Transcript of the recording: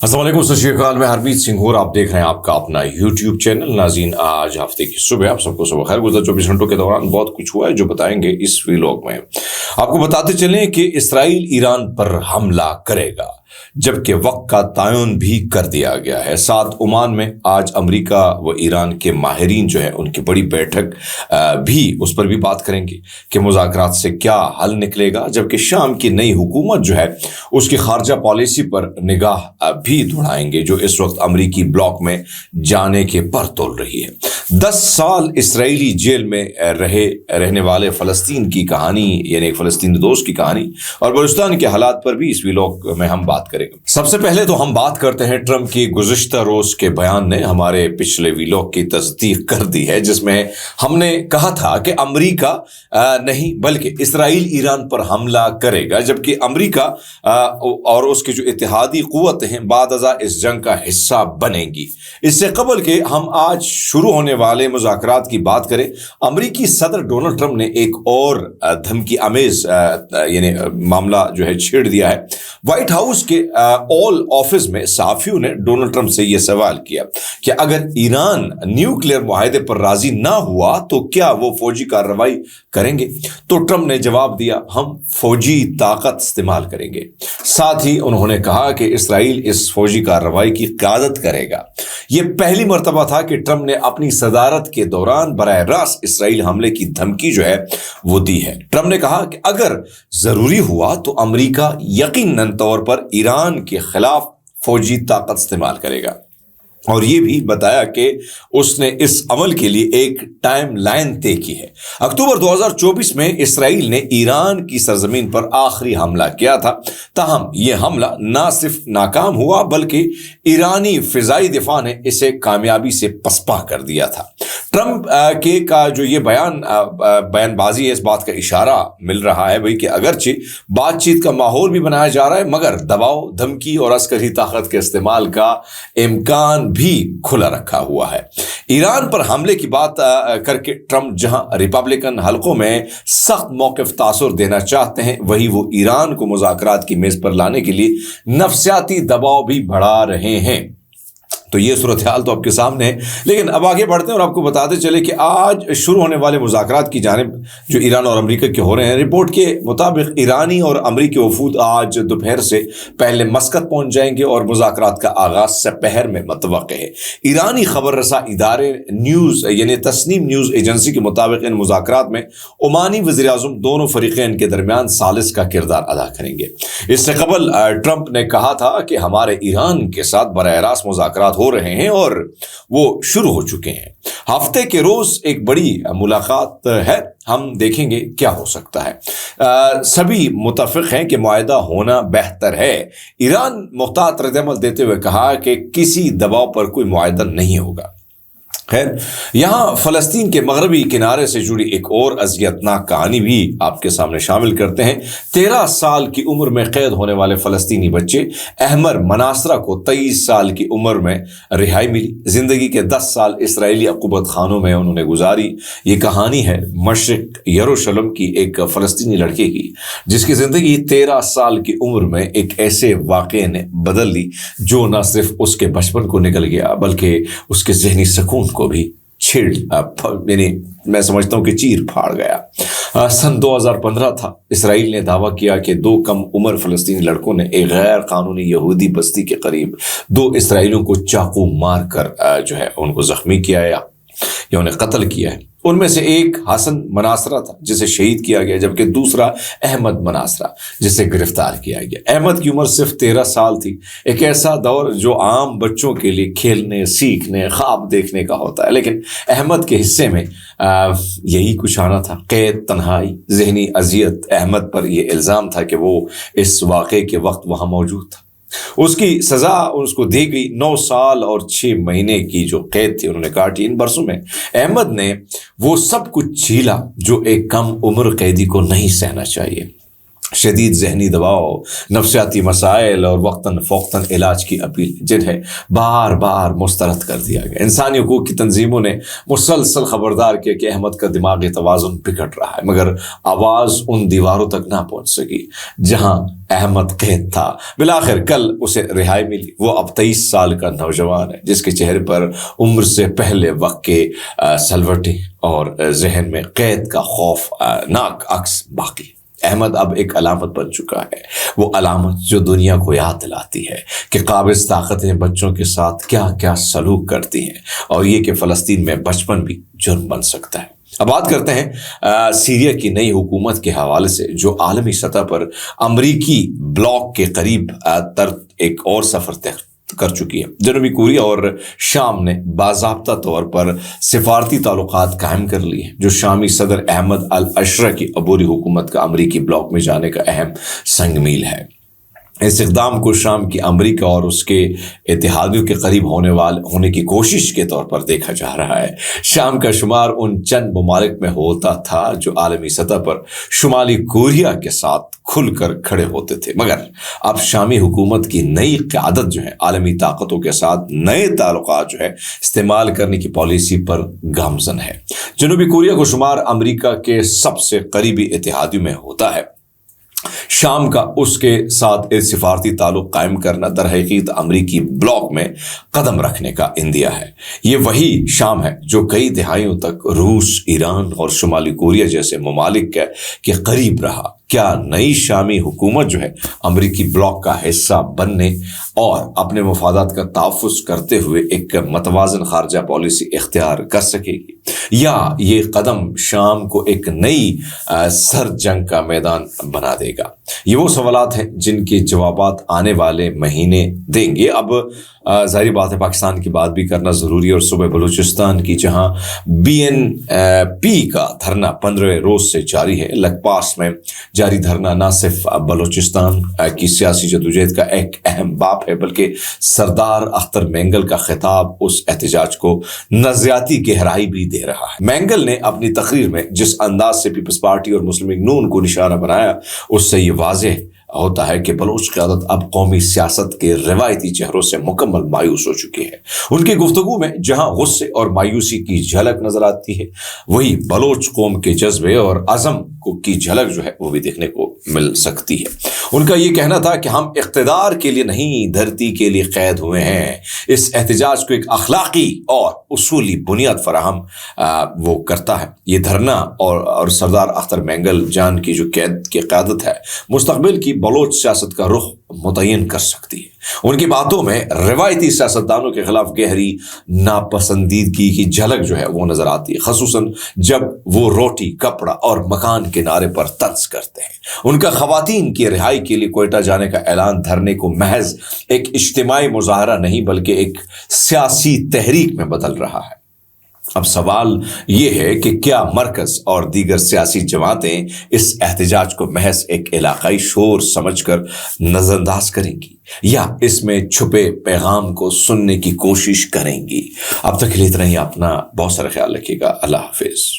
अस्सलाम वालेकुम, सत श्री अकाल। मैं हरमीत सिंह और आप देख रहे हैं आपका अपना यूट्यूब चैनल। नाज़रीन, आज हफ्ते की सुबह आप सबको सुबह खैर। गुज़र 24 घंटों के दौरान बहुत कुछ हुआ है जो बताएंगे इस व्लॉग में। आपको बताते चलें कि इसराइल ईरान पर हमला करेगा, जबकि वक्त का तयन भी कर दिया गया है। साथ ओमान में आज अमेरिका व ईरान के माहिरीन जो है उनकी बड़ी बैठक भी, उस पर भी बात करेंगे कि मुज़ाकरात से क्या हल निकलेगा। जबकि शाम की नई हुकूमत जो है उसकी खारजा पॉलिसी पर निगाह भी दौड़ाएंगे, जो इस वक्त अमेरिकी ब्लॉक में जाने के पर तोल रही है। 10 साल इसराइली जेल में रहने वाले फ़लस्तीन की कहानी, यानी एक फ़लस्तीनी दोस्त की कहानी और बलूचिस्तान के हालात पर भी इस व्लॉग में हम बात करेंगे। सबसे पहले तो हम बात करते हैं ट्रंप की गुज़िश्ता रोज के बयान ने हमारे पिछले व्लॉग की तस्दीक कर दी है, जिसमें हमने कहा था कि अमेरिका नहीं बल्कि इसराइल ईरान पर हमला करेगा, जबकि अमेरिका और उसके जो इत्तेहादी क़ुव्वतें हैं बादअज़ा इस जंग का हिस्सा बनेंगी। इससे कबल के हम आज शुरू होने वाले मुज़ाकरात की बात करें, अमेरिकी सदर डोनाल्ड ट्रंप ने एक और धमकी आमेज यानी मामला जो है छेड़ दिया है। व्हाइट हाउस के ओवल ऑफिस में सहाफ़ियों ने डोनाल्ड ट्रंप से यह सवाल किया कि अगर ईरान न्यूक्लियर मुआहदे पर राजी ना हुआ तो क्या वो फौजी कार्रवाई करेंगे। तो ट्रंप ने जवाब दिया, हम फौजी ताकत इस्तेमाल करेंगे। साथ ही उन्होंने कहा कि इसराइल इस फौजी कार्रवाई की क़यादत करेगा। यह पहली मर्तबा था कि ट्रंप ने अपनी सदारत के दौरान बराह रास्त इसराइल हमले की धमकी जो है वो दी है। ट्रंप ने कहा कि अगर जरूरी हुआ तो अमेरिका यकीनन तौर पर ईरान के खिलाफ फौजी ताकत इस्तेमाल करेगा, और ये भी बताया कि उसने इस अमल के लिए एक टाइम लाइन तय की है। अक्टूबर 2024 में इसराइल ने ईरान की सरजमीन पर आखिरी हमला किया था। ताहम यह हमला ना सिर्फ नाकाम हुआ बल्कि ईरानी फिजाई दिफा ने इसे कामयाबी से पसपा कर दिया था। ट्रंप के का जो ये बयानबाजी है, इस बात का इशारा मिल रहा है भाई कि अगरचे बातचीत का माहौल भी बनाया जा रहा है, मगर दबाव, धमकी और अस्करी ताकत के इस्तेमाल का इम्कान भी खुला रखा हुआ है। ईरान पर हमले की बात करके ट्रंप जहां रिपब्लिकन हलकों में सख्त मौक़िफ़ तासुर देना चाहते हैं, वही वो ईरान को मुज़ाकरात की मेज पर लाने के लिए नफसियाती दबाव भी बढ़ा रहे हैं। तो ये सूरत हाल तो आपके सामने है। लेकिन अब आगे बढ़ते हैं और आपको बताते चले कि आज शुरू होने वाले मुज़ाकरात की जानिब जो ईरान और अमेरिका के हो रहे हैं, रिपोर्ट के मुताबिक ईरानी और अमेरिकी वफूद आज दोपहर से पहले मस्कत पहुंच जाएंगे और मुज़ाकरात का आगाज़ सपहर में मतवक़्क़ है। ईरानी खबर रसा इदारे न्यूज़ यानी तस्नीम न्यूज़ एजेंसी के मुताबिक इन मुज़ाकरात में ओमानी वज़ीर-ए-आज़म दोनों फ़रीक़ैन के दरमियान सालिस का किरदार अदा करेंगे। इससे कबल ट्रंप ने कहा था कि हमारे ईरान के साथ बराह रास्त मुज़ाकरात हो रहे हैं और वो शुरू हो चुके हैं। हफ्ते के रोज एक बड़ी मुलाकात है, हम देखेंगे क्या हो सकता है। सभी मुत्तफ़िक़ हैं कि मुआहदा होना बेहतर है। ईरान मुख्तात रद्द-ए-अमल देते हुए कहा कि किसी दबाव पर कोई मुआहदा नहीं होगा। खैर, यहाँ फ़लस्तीन के मगरबी किनारे से जुड़ी एक और अज़ियतनाक कहानी भी आपके सामने शामिल करते हैं। 13 साल की उम्र में कैद होने वाले फ़लस्तीनी बच्चे अहमर मनासरा को 23 साल की उम्र में रिहाई मिली। ज़िंदगी के 10 साल इसराइली अक़ूबत खानों में उन्होंने गुजारी। ये कहानी है मशरिक़ यरूशलेम की एक फ़लस्तीनी लड़के की, जिसकी ज़िंदगी 13 साल की उम्र में एक ऐसे वाक़े ने बदल दी जो न सिर्फ उसके बचपन को निकल गया बल्कि उसके ज़हनी सुकून को भी यानी मैं समझता हूं कि चीर फाड़ गया। सन 2015 था। इसराइल ने दावा किया कि 2 कम उम्र फ़लस्तीनी लड़कों ने एक गैर कानूनी यहूदी बस्ती के करीब 2 इसराइलियों को चाकू मार कर जो है उनको जख्मी किया या उन्हें कत्ल किया है। उनमें से एक हसन मनासरा था जिसे शहीद किया गया, जबकि दूसरा अहमद मनासरा जिसे गिरफ्तार किया गया। अहमद की उम्र सिर्फ 13 साल थी। एक ऐसा दौर जो आम बच्चों के लिए खेलने, सीखने, ख्वाब देखने का होता है, लेकिन अहमद के हिस्से में यही कुछ आना था। कैद, तन्हाई, जहनी अजियत। अहमद पर यह इल्ज़ाम था कि वो इस वाक़े के वक्त वहाँ मौजूद था। उसकी सज़ा उसको दी गई। 9 साल और 6 महीने की जो कैद थी उन्होंने काटी। इन बरसों में अहमद ने वो सब कुछ झेला जो एक कम उम्र कैदी को नहीं सहना चाहिए। شدید ذہنی دباؤ، نفسیاتی مسائل اور وقتاً فوقتاً علاج کی اپیل جنہیں بار بار مسترد کر دیا گیا۔ انسانی حقوق کی تنظیموں نے مسلسل خبردار کیا کہ احمد کا دماغی توازن بگڑ رہا ہے، مگر آواز ان دیواروں تک نہ پہنچ سکی جہاں احمد قید تھا۔ بالآخر کل اسے رہائی ملی۔ وہ اب 23 سال کا نوجوان ہے جس کے چہرے پر عمر سے پہلے وقت کے سلوٹے اور ذہن میں قید کا خوفناک عکس باقی ہے۔ احمد اب ایک علامت بن چکا ہے، وہ علامت جو دنیا کو یاد دلاتی ہے کہ قابض طاقتیں بچوں کے ساتھ کیا کیا سلوک کرتی ہیں، اور یہ کہ فلسطین میں بچپن بھی جرم بن سکتا ہے۔ اب بات کرتے ہیں سیریا کی نئی حکومت کے حوالے سے، جو عالمی سطح پر امریکی بلاک کے قریب تر ایک اور سفر طے کر چکی ہے۔ جنوبی کوریا اور شام نے باضابطہ طور پر سفارتی تعلقات قائم کر لیے ہیں، جو شامی صدر احمد الاشرا کی عبوری حکومت کا امریکی بلاک میں جانے کا اہم سنگ میل ہے۔ اس اقدام کو شام کی امریکہ اور اس کے اتحادیوں کے قریب ہونے کی کوشش کے طور پر دیکھا جا رہا ہے۔ شام کا شمار ان چند ممالک میں ہوتا تھا جو عالمی سطح پر شمالی کوریا کے ساتھ کھل کر کھڑے ہوتے تھے، مگر اب شامی حکومت کی نئی قیادت جو ہے عالمی طاقتوں کے ساتھ نئے تعلقات جو ہے استعمال کرنے کی پالیسی پر گامزن ہے۔ جنوبی کوریا کو شمار امریکہ کے سب سے قریبی اتحادیوں میں ہوتا ہے۔ شام کا اس کے ساتھ ایک سفارتی تعلق قائم کرنا در حقیقت امریکی بلاک میں قدم رکھنے کا اندیا ہے۔ یہ وہی شام ہے جو کئی دہائیوں تک روس، ایران اور شمالی کوریا جیسے ممالک کے قریب رہا۔ کیا نئی شامی حکومت جو ہے امریکی بلاک کا حصہ بننے اور اپنے مفادات کا تحفظ کرتے ہوئے ایک متوازن خارجہ پالیسی اختیار کر سکے گی، یا یہ قدم شام کو ایک نئی سر جنگ کا میدان بنا دے گا؟ یہ وہ سوالات ہیں جن کے جوابات آنے والے مہینے دیں گے۔ اب ظاہری بات ہے پاکستان کی بات بھی کرنا ضروری ہے، اور صوبہ بلوچستان کی جہاں BNP کا دھرنا 15ویں روز سے جاری ہے۔ لکپاس میں جاری دھرنا نہ صرف بلوچستان کی سیاسی جدوجہد کا ایک اہم باب ہے، بلکہ سردار اختر مینگل کا خطاب اس احتجاج کو نظریاتی گہرائی بھی دے رہا ہے۔ مینگل نے اپنی تقریر میں جس انداز سے پیپلز پارٹی اور مسلم لیگ نون کو نشانہ بنایا، اس سے یہ واضح ہوتا ہے کہ بلوچ قیادت اب قومی سیاست کے روایتی چہروں سے مکمل مایوس ہو چکی ہے۔ ان کی گفتگو میں جہاں غصے اور مایوسی کی جھلک نظر آتی ہے، وہی بلوچ قوم کے جذبے اور عزم کی جھلک جو ہے وہ بھی دیکھنے کو مل سکتی ہے۔ ان کا یہ کہنا تھا کہ ہم اقتدار کے لیے نہیں، دھرتی کے لیے قید ہوئے ہیں۔ اس احتجاج کو ایک اخلاقی اور اصولی بنیاد فراہم وہ کرتا ہے۔ یہ دھرنا اور سردار اختر مینگل جان کی جو قیادت ہے، مستقبل کی بلوچ سیاست کا رخ متعین کر سکتی ہے۔ ان کی باتوں میں روایتی سیاستدانوں کے خلاف گہری ناپسندیدگی کی جھلک جو ہے وہ نظر آتی ہے، خصوصاً جب وہ روٹی، کپڑا اور مکان کے نعرے پر طنز کرتے ہیں۔ ان کا خواتین کی رہائی کے لیے کوئٹہ جانے کا اعلان دھرنے کو محض ایک اجتماعی مظاہرہ نہیں بلکہ ایک سیاسی تحریک میں بدل رہا ہے۔ اب سوال یہ ہے کہ کیا مرکز اور دیگر سیاسی جماعتیں اس احتجاج کو محض ایک علاقائی شور سمجھ کر نظر انداز کریں گی، یا اس میں چھپے پیغام کو سننے کی کوشش کریں گی؟ اب تک کے لیے اتنا ہی۔ اپنا بہت سارا خیال رکھیے گا۔ اللہ حافظ۔